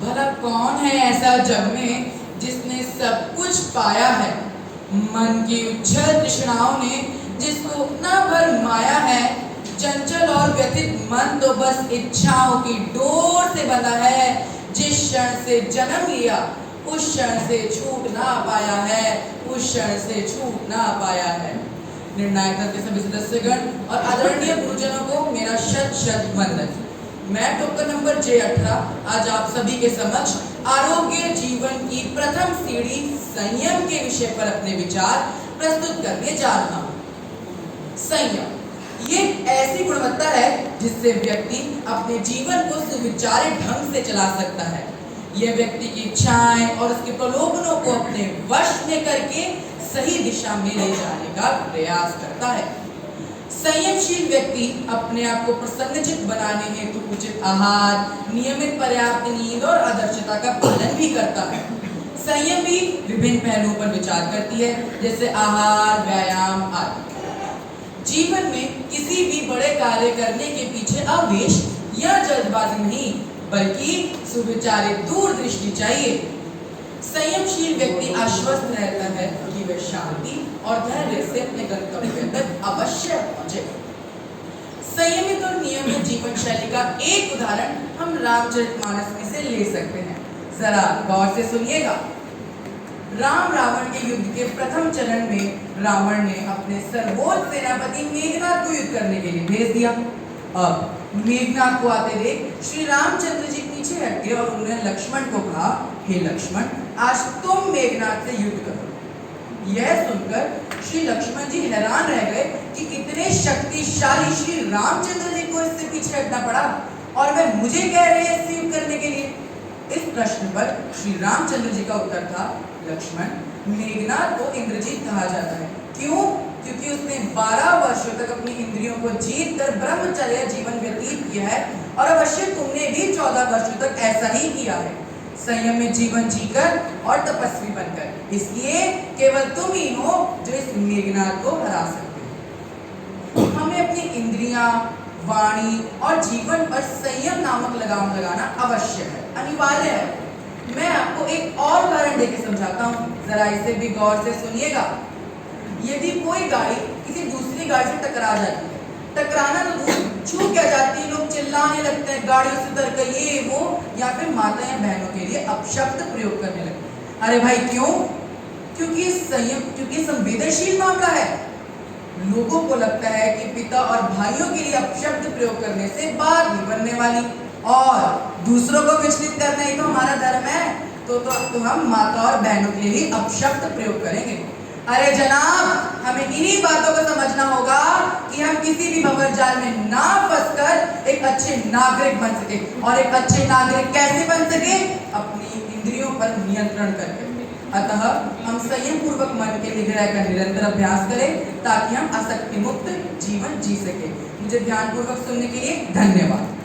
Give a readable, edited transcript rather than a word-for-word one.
भला कौन है ऐसा जग में जिसने सब कुछ पाया है। मन की उच्छल तृष्णाओं ने जिसको उतना भर माया है। चंचल और व्यथित मन तो बस इच्छाओं की डोर से बंधा है। जिस क्षण से जन्म लिया उस क्षण से छूट ना पाया है, उस क्षण से छूट ना पाया है। निर्णायक दल के सभी सदस्यगण और आदरणीय गुरुजनों को मेरा शत शत वंदन। मैं टोकन नंबर J18 आज आप सभी के समक्ष आरोग्य जीवन की प्रथम सीढ़ी संयम के विषय पर अपने विचार प्रस्तुत करने जा रहा हूँ। संयम ये ऐसी गुणवत्ता है जिससे व्यक्ति अपने जीवन को सुविचारित ढंग से चला सकता है। यह व्यक्ति की इच्छाएं और उसके प्रलोभनों को अपने वश में करके सही दिशा में ले जाने का प्रयास करता है। संयमशील व्यक्ति अपने आप को प्रसन्नचित बनाने हेतु उचित आहार, नियमित पर्याप्त नींद और आदर्शता का पालन भी करता है। संयम भी विभिन्न पहलुओं पर विचार करती है, जैसे आहार, व्यायाम आदि। जीवन में किसी भी बड़े कार्य करने के पीछे आवेश या जल्दबाजी नहीं, बल्कि सुविचारित दूरदृष्टि चाहिए। संयमशील व्यक्ति आश्वस्त रहता है कि वह शांति और धैर्य से अपने गंतव्य तक अवश्य पहुंचे। संयमित और नियमित जीवन शैली का एक उदाहरण हम रामचरितमानस में से ले सकते हैं। जरा गौर से सुनिएगा। राम रावण के युद्ध के प्रथम चरण में रावण ने अपने सर्वोच्च सेनापति मेघनाथ को युद्ध करने के लिए भेज दिया। अब मेघनाथ को आते देख श्री रामचंद्र जी पीछे हट गए और उन्होंने लक्ष्मण को कहा, हे लक्ष्मण, आज तुम मेघनाथ से युद्ध करो। यह सुनकर श्री लक्ष्मण जी हैरान रह गए कि इतने शक्तिशाली श्री रामचंद्र जी को इससे पीछे हटना पड़ा और वह मुझे कह रहे हैं इससे युद्ध करने के लिए। इस प्रश्न पर श्री रामचंद्र जी का उत्तर था, लक्ष्मण, मेघनाथ को इंद्रजीत कहा जाता है। क्यों? क्योंकि उसने 12 वर्षों तक अपनी इंद्रियों को जीत कर ब्रह्मचर्य जीवन व्यतीत किया है और अवश्य तुमने भी 14 वर्षों तक ऐसा ही किया है, संयम में जीवन जीकर और तपस्वी बनकर। इसलिए केवल तुम ही हो जो इस मेघनाथ को हरा सकते हो। हमें अपनी इंद्रियां, वाणी और जीवन पर संयम नामक लगाम लगाना आवश्य है, अनिवार्य है। मैं आपको एक और उदाहरण देकर समझाता हूँ, जरा इसे भी गौर से सुनिएगा। यदि कोई गाड़ी किसी दूसरी गाड़ी से टकरा जाती है, टकराना तो दूर, छू क्या जाती है, लोग चिल्लाने लगते हैं, गाड़ियों से उतर कर ये वो, या फिर माता या बहनों के लिए अपशब्द प्रयोग करने लगते हैं। अरे भाई क्यों? क्योंकि संवेदनशील मामला है। लोगों को लगता है कि पिता और भाइयों के लिए अपशब्द प्रयोग करने से बात नहीं बनने वाली और दूसरों को विचलित करना ही तो हमारा धर्म है, तो हम माता और बहनों के लिए अपशब्द प्रयोग करेंगे। अरे जनाब, हमें इन्हीं बातों को समझना होगा कि हम किसी भी भंवरजाल में ना फंसकर एक अच्छे नागरिक बन सके। और एक अच्छे नागरिक कैसे बन सके? अपनी इंद्रियों पर नियंत्रण करके। अतः हम संयम पूर्वक मन के निग्रह का निरंतर अभ्यास करें ताकि हम आसक्ति मुक्त जीवन जी सके। मुझे ध्यान पूर्वक सुनने के लिए धन्यवाद।